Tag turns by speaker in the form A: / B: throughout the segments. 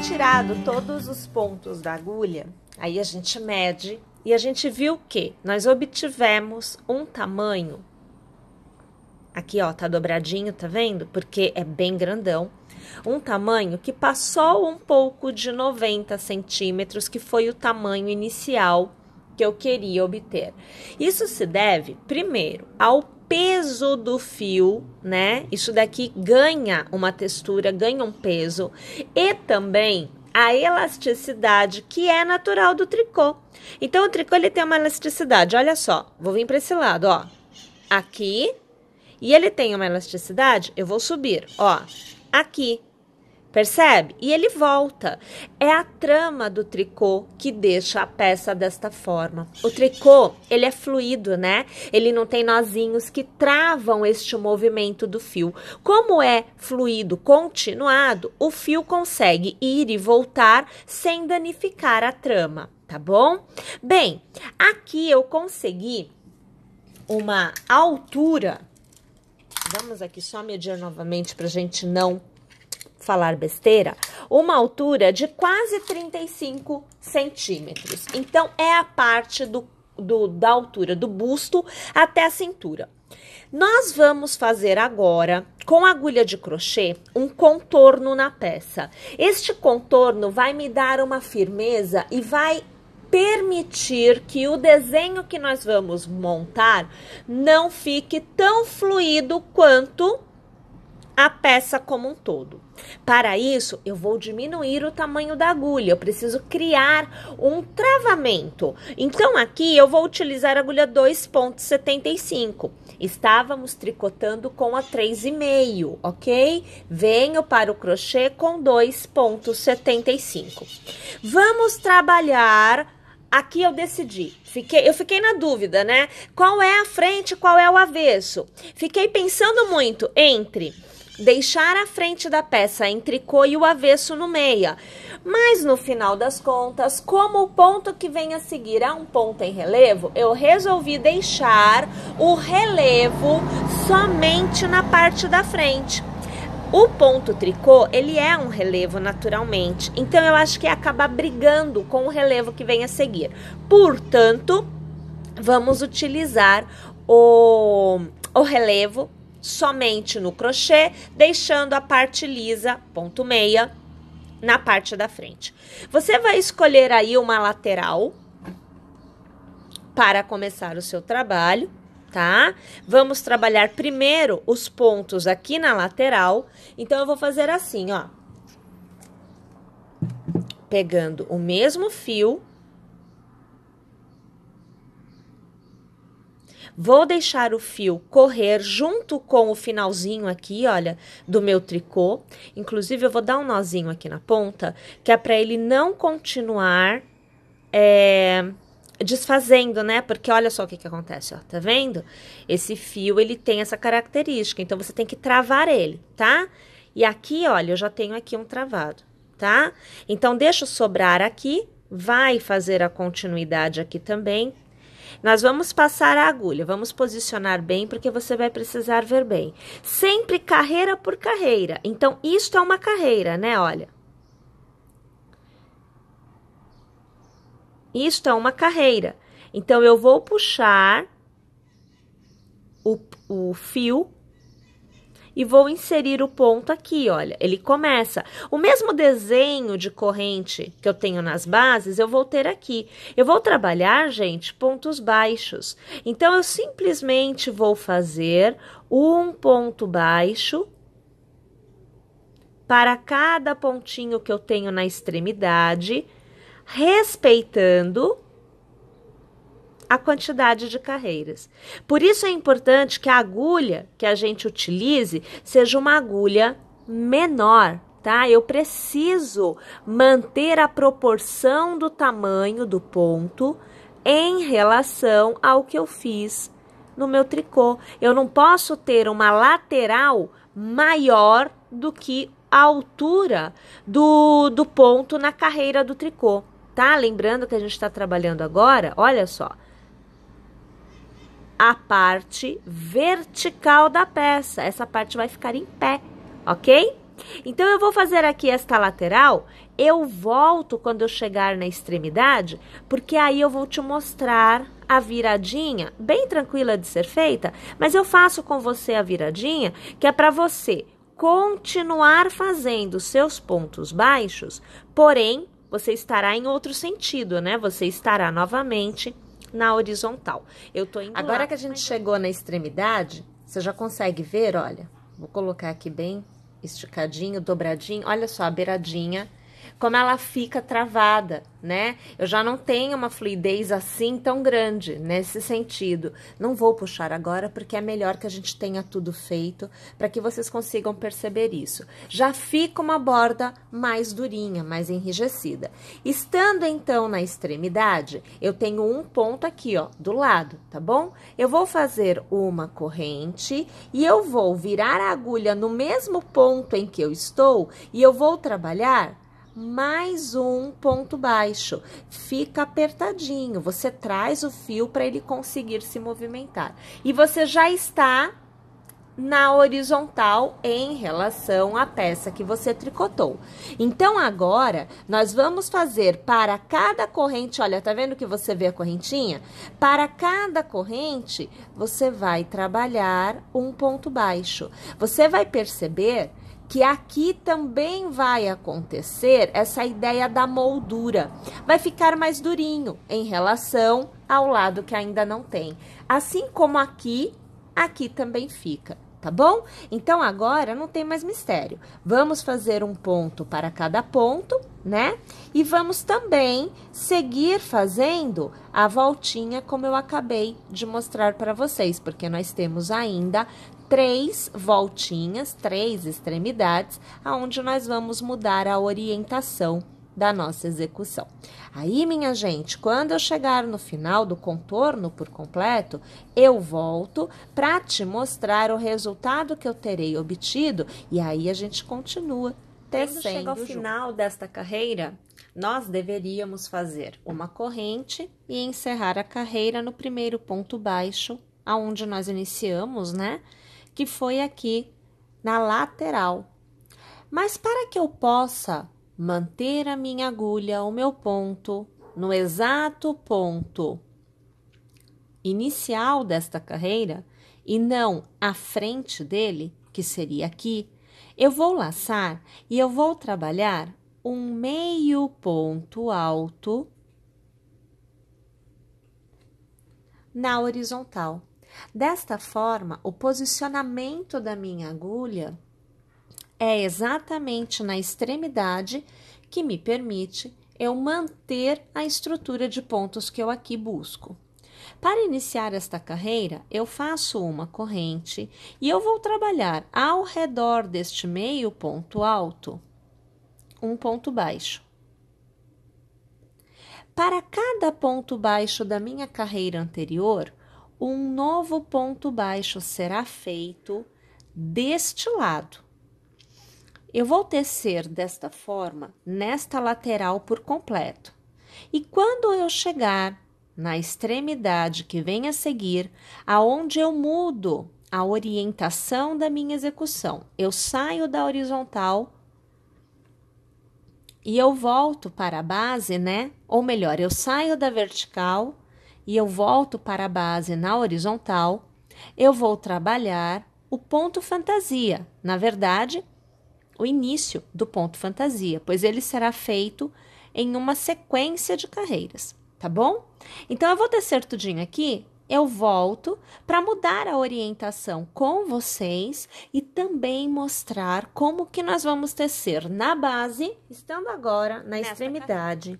A: tirado todos os pontos da agulha, aí a gente mede e a gente viu que nós obtivemos um tamanho. Aqui, ó, tá dobradinho, tá vendo? Porque é bem grandão. Um tamanho que passou um pouco de 90 centímetros, que foi o tamanho inicial que eu queria obter. Isso se deve, primeiro, ao peso do fio, né? Isso daqui ganha uma textura, ganha um peso, e também a elasticidade que é natural do tricô. Então, o tricô, ele tem uma elasticidade, olha só, vou vir para esse lado, ó, aqui, e ele tem uma elasticidade, eu vou subir, ó, aqui. Percebe? E ele volta. É a trama do tricô que deixa a peça desta forma. O tricô, ele é fluido, né? Ele não tem nozinhos que travam este movimento do fio. Como é fluido continuado, o fio consegue ir e voltar sem danificar a trama, tá bom? Bem, aqui eu consegui uma altura. Vamos aqui só medir novamente para a gente não falar besteira, uma altura de quase 35 centímetros. Então, é a parte da altura do busto até a cintura. Nós vamos fazer agora, com agulha de crochê, um contorno na peça. Este contorno vai me dar uma firmeza e vai permitir que o desenho que nós vamos montar não fique tão fluido quanto a peça como um todo. Para isso, eu vou diminuir o tamanho da agulha, eu preciso criar um travamento. Então, aqui eu vou utilizar a agulha 2,75. Estávamos tricotando com a 3,5, ok? Venho para o crochê com 2,75. Vamos trabalhar. Aqui eu decidi, eu fiquei na dúvida, né? Qual é a frente, qual é o avesso? Fiquei pensando muito entre deixar a frente da peça em tricô e o avesso no meia. Mas no final das contas, como o ponto que vem a seguir é um ponto em relevo, eu resolvi deixar o relevo somente na parte da frente. O ponto tricô, ele é um relevo naturalmente, então eu acho que ia acabar brigando com o relevo que vem a seguir. Portanto, vamos utilizar o relevo somente no crochê, deixando a parte lisa, ponto meia, na parte da frente. Você vai escolher aí uma lateral para começar o seu trabalho, tá? Vamos trabalhar primeiro os pontos aqui na lateral. Então, eu vou fazer assim, ó. Pegando o mesmo fio. Vou deixar o fio correr junto com o finalzinho aqui, olha, do meu tricô. Inclusive, eu vou dar um nozinho aqui na ponta, que é para ele não continuar desfazendo, né? Porque olha só o que acontece, ó, tá vendo? Esse fio, ele tem essa característica, então você tem que travar ele, tá? E aqui, olha, eu já tenho aqui um travado, tá? Então, deixa sobrar aqui, vai fazer a continuidade aqui também. Nós vamos passar a agulha, vamos posicionar bem, porque você vai precisar ver bem. Sempre carreira por carreira. Então, isto é uma carreira, né? Olha. Isto é uma carreira. Então, eu vou puxar o fio e vou inserir o ponto aqui, olha, ele começa. O mesmo desenho de corrente que eu tenho nas bases, eu vou ter aqui. Eu vou trabalhar, gente, pontos baixos. Então, eu simplesmente vou fazer um ponto baixo para cada pontinho que eu tenho na extremidade, respeitando a quantidade de carreiras. Por isso é importante que a agulha que a gente utilize seja uma agulha menor, tá? Eu preciso manter a proporção do tamanho do ponto em relação ao que eu fiz no meu tricô. Eu não posso ter uma lateral maior do que a altura do ponto na carreira do tricô, tá? Lembrando que a gente está trabalhando agora, olha só, a parte vertical da peça. Essa parte vai ficar em pé, ok? Então, eu vou fazer aqui esta lateral, eu volto quando eu chegar na extremidade, porque aí eu vou te mostrar a viradinha, bem tranquila de ser feita, mas eu faço com você a viradinha, que é para você continuar fazendo seus pontos baixos, porém, você estará em outro sentido, né? Você estará novamente na horizontal. Eu tô indo Agora lá, que a gente chegou na extremidade, você já consegue ver, olha, vou colocar aqui bem esticadinho, dobradinho, olha só a beiradinha, como ela fica travada, né? Eu já não tenho uma fluidez assim tão grande nesse sentido. Não vou puxar agora porque é melhor que a gente tenha tudo feito para que vocês consigam perceber isso. Já fica uma borda mais durinha, mais enrijecida. Estando então na extremidade, eu tenho um ponto aqui, ó, do lado, tá bom? Eu vou fazer uma corrente e eu vou virar a agulha no mesmo ponto em que eu estou e eu vou trabalhar mais um ponto baixo. Fica apertadinho, você traz o fio para ele conseguir se movimentar. E você já está na horizontal em relação à peça que você tricotou. Então, agora, nós vamos fazer para cada corrente, olha, tá vendo que você vê a correntinha? Para cada corrente, você vai trabalhar um ponto baixo. Você vai perceber que aqui também vai acontecer essa ideia da moldura. Vai ficar mais durinho em relação ao lado que ainda não tem. Assim como aqui, aqui também fica, tá bom? Então, agora não tem mais mistério. Vamos fazer um ponto para cada ponto, né? E vamos também seguir fazendo a voltinha como eu acabei de mostrar para vocês, porque nós temos ainda 3 voltinhas, 3 extremidades, aonde nós vamos mudar a orientação da nossa execução. Aí, minha gente, quando eu chegar no final do contorno por completo, eu volto para te mostrar o resultado que eu terei obtido e aí a gente continua tecendo. Quando chega ao final desta carreira, nós deveríamos fazer uma corrente e encerrar a carreira no primeiro ponto baixo, aonde nós iniciamos, né? Que foi aqui na lateral. Mas para que eu possa manter a minha agulha, o meu ponto, no exato ponto inicial desta carreira, e não à frente dele, que seria aqui, eu vou laçar e eu vou trabalhar um meio ponto alto na horizontal. Desta forma, o posicionamento da minha agulha é exatamente na extremidade que me permite eu manter a estrutura de pontos que eu aqui busco. Para iniciar esta carreira, eu faço uma corrente e eu vou trabalhar ao redor deste meio ponto alto um ponto baixo. Para cada ponto baixo da minha carreira anterior, um novo ponto baixo será feito deste lado. Eu vou tecer desta forma, nesta lateral por completo. E quando eu chegar na extremidade que vem a seguir, aonde eu mudo a orientação da minha execução, eu saio da horizontal e eu volto para a base, né? Ou melhor, eu saio da vertical e eu volto para a base na horizontal, eu vou trabalhar o ponto fantasia. Na verdade, o início do ponto fantasia, pois ele será feito em uma sequência de carreiras, tá bom? Então, eu vou tecer tudinho aqui, eu volto para mudar a orientação com vocês e também mostrar como que nós vamos tecer na base, estando agora na extremidade.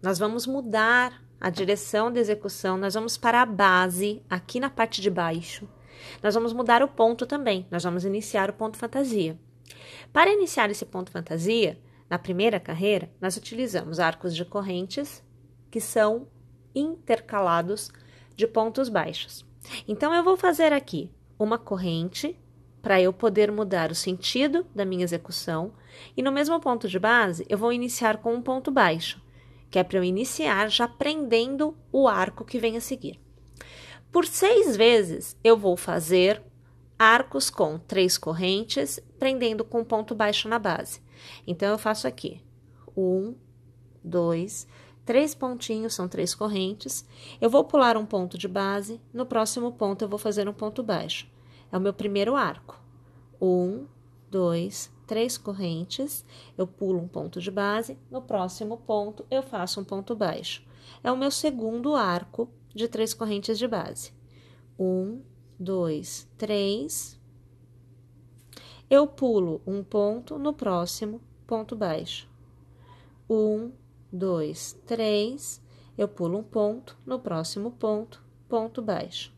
A: Nós vamos mudar a direção da execução, nós vamos para a base, aqui na parte de baixo. Nós vamos mudar o ponto também, nós vamos iniciar o ponto fantasia. Para iniciar esse ponto fantasia, na primeira carreira, nós utilizamos arcos de correntes que são intercalados de pontos baixos. Então, eu vou fazer aqui uma corrente para eu poder mudar o sentido da minha execução e no mesmo ponto de base, eu vou iniciar com um ponto baixo, que é para eu iniciar já prendendo o arco que vem a seguir. Por 6 vezes, eu vou fazer arcos com 3 correntes, prendendo com ponto baixo na base. Então, eu faço aqui 1, 2, 3 pontinhos, são 3 correntes. Eu vou pular um ponto de base, no próximo ponto eu vou fazer um ponto baixo. É o meu primeiro arco. 1, 2, 3 correntes, eu pulo um ponto de base, no próximo ponto eu faço um ponto baixo. É o meu segundo arco de 3 correntes de base. 1, 2, 3. Eu pulo um ponto, no próximo, ponto baixo. 1, 2, 3. Eu pulo um ponto, no próximo ponto, ponto baixo.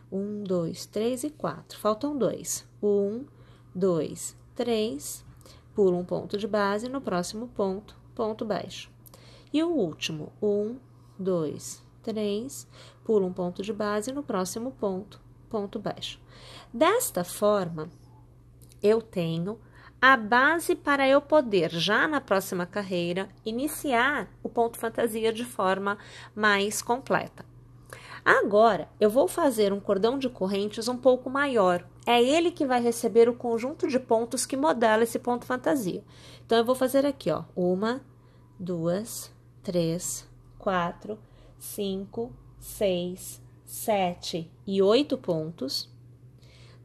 A: 1, 2, 3 e 4. Faltam 2. 1, 2, 3. Pulo um ponto de base, no próximo ponto, ponto baixo. E o último, 1, 2, 3. Pulo um ponto de base, no próximo ponto, ponto baixo. Desta forma, eu tenho a base para eu poder, já na próxima carreira, iniciar o ponto fantasia de forma mais completa. Agora, eu vou fazer um cordão de correntes um pouco maior. É ele que vai receber o conjunto de pontos que modela esse ponto fantasia. Então, eu vou fazer aqui, ó, 1, 2, 3, 4, 5, 6, 7 e 8 pontos.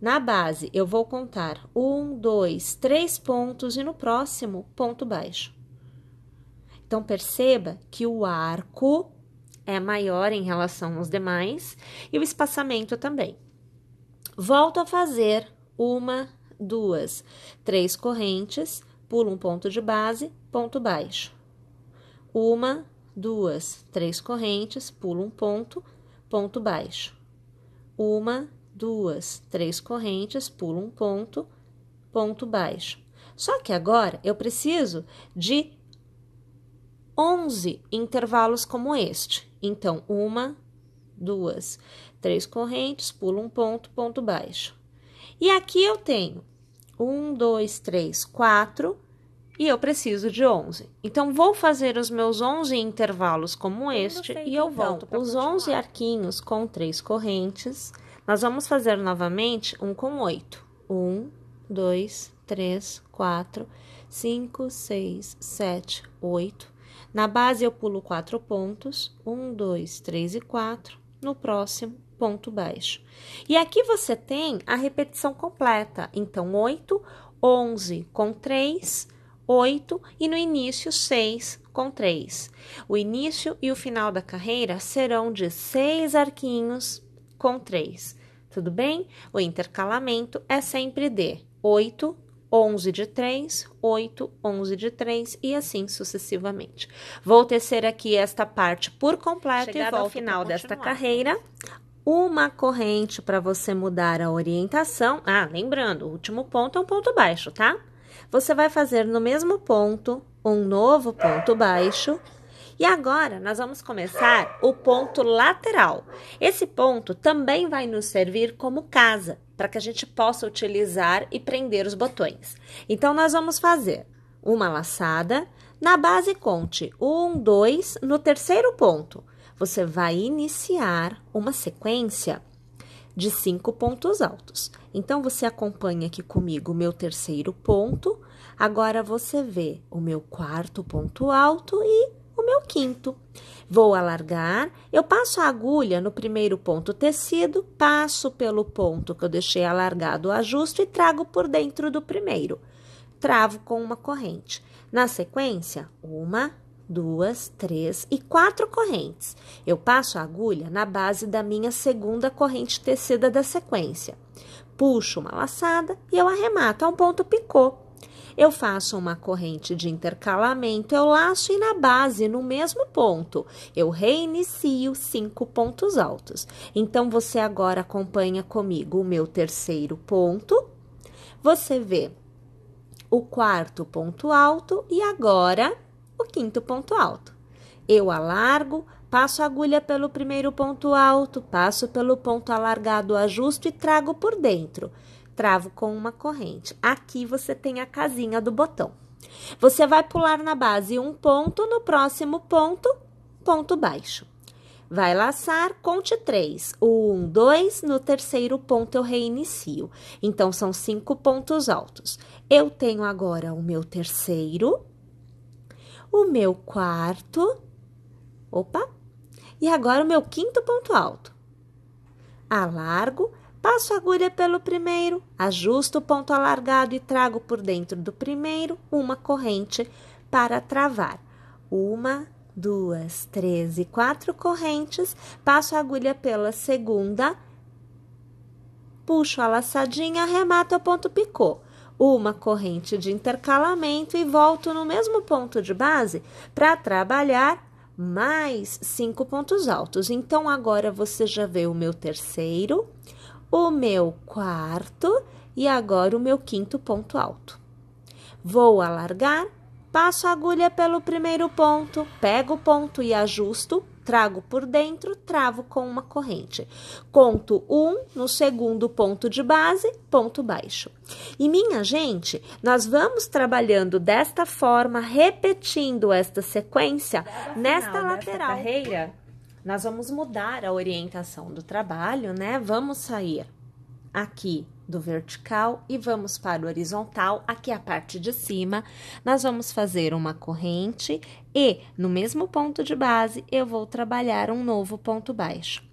A: Na base, eu vou contar 1, 2, 3 pontos e no próximo, ponto baixo. Então, perceba que o arco é maior em relação aos demais e o espaçamento também. Volto a fazer 1, 2, 3 correntes, pulo um ponto de base, ponto baixo. 1, 2, 3 correntes, pulo um ponto, ponto baixo. 1, 2, 3 correntes, pulo um ponto, ponto baixo. Só que agora eu preciso de 11 intervalos como este. Então, 1, 2, 3 correntes, pulo um ponto, ponto baixo. E aqui eu tenho 1, 2, 3, 4 e eu preciso de 11. Então, vou fazer os meus 11 intervalos como este e eu volto para os 11 arquinhos com 3 correntes. Nós vamos fazer novamente um com 8. 1, 2, 3, 4, 5, 6, 7, 8. Na base, eu pulo 4 pontos. 1, 2, 3 e 4. No próximo, ponto baixo. E aqui você tem a repetição completa. Então, 8, 11 com 3, 8 e no início 6 com 3. O início e o final da carreira serão de 6 arquinhos com 3. Tudo bem? O intercalamento é sempre de 8, 11 de 3, 8, 11 de 3 e assim sucessivamente. Vou tecer aqui esta parte por completo e volto ao final desta carreira. Uma corrente para você mudar a orientação. Ah, lembrando, o último ponto é um ponto baixo, tá? Você vai fazer no mesmo ponto um novo ponto baixo. E agora, nós vamos começar o ponto lateral. Esse ponto também vai nos servir como casa, para que a gente possa utilizar e prender os botões. Então, nós vamos fazer uma laçada. Na base, conte 1, 2, no terceiro ponto. Você vai iniciar uma sequência de 5 pontos altos. Então, você acompanha aqui comigo o meu terceiro ponto. Agora, você vê o meu quarto ponto alto e o meu quinto. Vou alargar, eu passo a agulha no primeiro ponto tecido, passo pelo ponto que eu deixei alargado o ajuste e trago por dentro do primeiro. Travo com uma corrente. Na sequência, 1, 2, 3 e 4 correntes. Eu passo a agulha na base da minha segunda corrente tecida da sequência. Puxo uma laçada e eu arremato a um ponto picô. Eu faço uma corrente de intercalamento, eu laço e na base, no mesmo ponto, eu reinicio 5 pontos altos. Então, você agora acompanha comigo o meu terceiro ponto, você vê o quarto ponto alto e agora o quinto ponto alto. Eu alargo, passo a agulha pelo primeiro ponto alto, passo pelo ponto alargado, ajusto e trago por dentro. Travo com uma corrente. Aqui você tem a casinha do botão. Você vai pular na base um ponto, no próximo ponto, ponto baixo. vai laçar, conte 3. 1, 2, no terceiro ponto eu reinicio. Então, são 5 pontos altos. Eu tenho agora o meu terceiro, o meu quarto, e agora o meu quinto ponto alto. Alargo, passo a agulha pelo primeiro, ajusto o ponto alargado e trago por dentro do primeiro uma corrente para travar. 1, 2, 3 e 4 correntes, passo a agulha pela segunda, puxo a laçadinha, arremato ao ponto picô. Uma corrente de intercalamento e volto no mesmo ponto de base para trabalhar mais 5 pontos altos. Então, agora você já vê o meu terceiro, o meu quarto e agora o meu quinto ponto alto. Vou alargar, passo a agulha pelo primeiro ponto, pego o ponto e ajusto, trago por dentro, travo com uma corrente. Conto 1 no segundo ponto de base, ponto baixo. E minha gente, nós vamos trabalhando desta forma, repetindo esta sequência nesta lateral. Carreira, nós vamos mudar a orientação do trabalho, né? Vamos sair aqui do vertical e vamos para o horizontal, aqui a parte de cima, nós vamos fazer uma corrente e no mesmo ponto de base eu vou trabalhar um novo ponto baixo.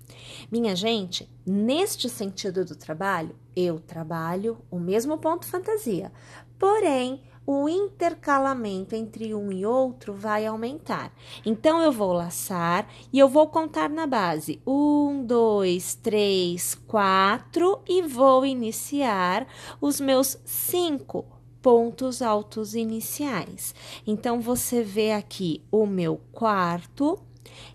A: Minha gente, neste sentido do trabalho, eu trabalho o mesmo ponto fantasia, porém, o intercalamento entre um e outro vai aumentar. Então, eu vou laçar e eu vou contar na base 1, 2, 3, 4 e vou iniciar os meus 5 pontos altos iniciais. Então, você vê aqui o meu quarto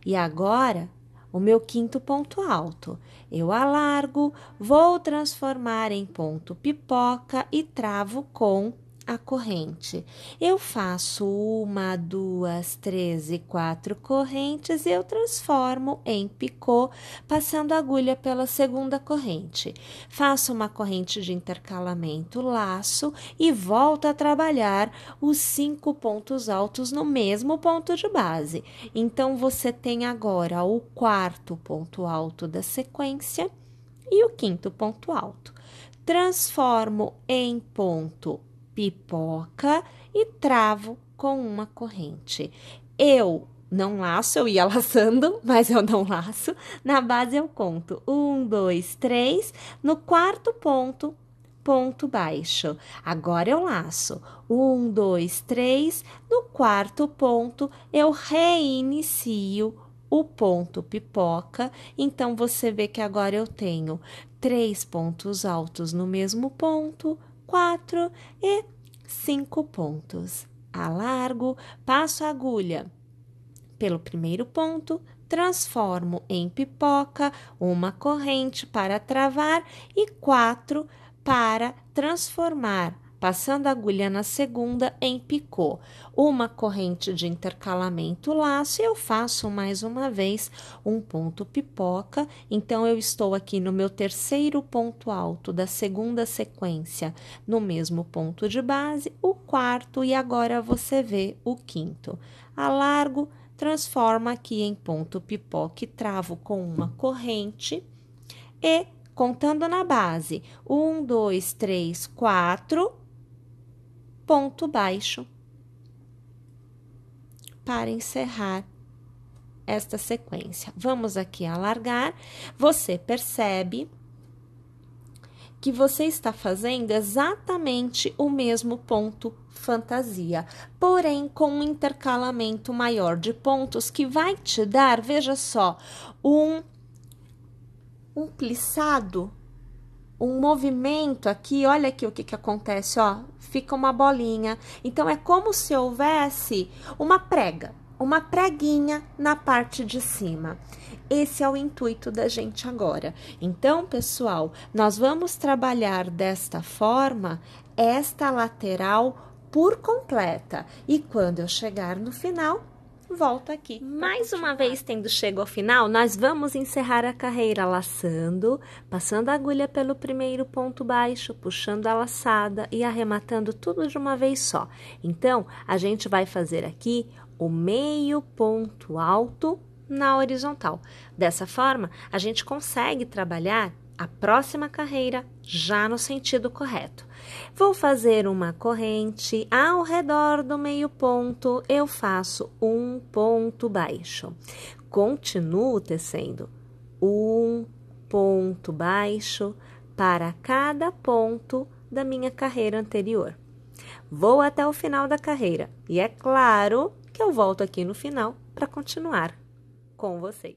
A: e agora o meu quinto ponto alto. Eu alargo, vou transformar em ponto pipoca e travo com a corrente. Eu faço 1, 2, 3 e 4 correntes e eu transformo em picô, passando a agulha pela segunda corrente. Faço uma corrente de intercalamento, laço e volto a trabalhar os 5 pontos altos no mesmo ponto de base. Então, você tem agora o quarto ponto alto da sequência e o quinto ponto alto. Transformo em ponto pipoca e travo com uma corrente. Eu não laço, eu ia laçando, mas eu não laço. Na base eu conto 1, 2, 3, no quarto ponto, ponto baixo. Agora eu laço 1, 2, 3, no quarto ponto eu reinicio o ponto pipoca. Então, você vê que agora eu tenho 3 pontos altos no mesmo ponto, 4 e 5 pontos. Alargo, passo a agulha pelo primeiro ponto, transformo em pipoca, uma corrente para travar e 4 para transformar, passando a agulha na segunda em picô. Uma corrente de intercalamento, laço, e eu faço mais uma vez um ponto pipoca. Então, eu estou aqui no meu terceiro ponto alto da segunda sequência, no mesmo ponto de base, o quarto, e agora você vê o quinto. Alargo, transformo aqui em ponto pipoca e travo com uma corrente e contando na base, 1, 2, 3, 4, ponto baixo, para encerrar esta sequência. Vamos aqui alargar, você percebe que você está fazendo exatamente o mesmo ponto fantasia, porém com um intercalamento maior de pontos que vai te dar, veja só, um plissado, um movimento aqui, olha aqui o que acontece, ó, fica uma bolinha. Então, é como se houvesse uma preguinha na parte de cima. Esse é o intuito da gente agora. Então, pessoal, nós vamos trabalhar desta forma esta lateral por completa. E quando eu chegar no final, volto aqui. Mais uma vez, tendo chego ao final, nós vamos encerrar a carreira laçando, passando a agulha pelo primeiro ponto baixo, puxando a laçada e arrematando tudo de uma vez só. Então, a gente vai fazer aqui o meio ponto alto na horizontal. Dessa forma, a gente consegue trabalhar a próxima carreira já no sentido correto. Vou fazer uma corrente ao redor do meio ponto, eu faço um ponto baixo. Continuo tecendo um ponto baixo para cada ponto da minha carreira anterior. Vou até o final da carreira e é claro que eu volto aqui no final para continuar com vocês.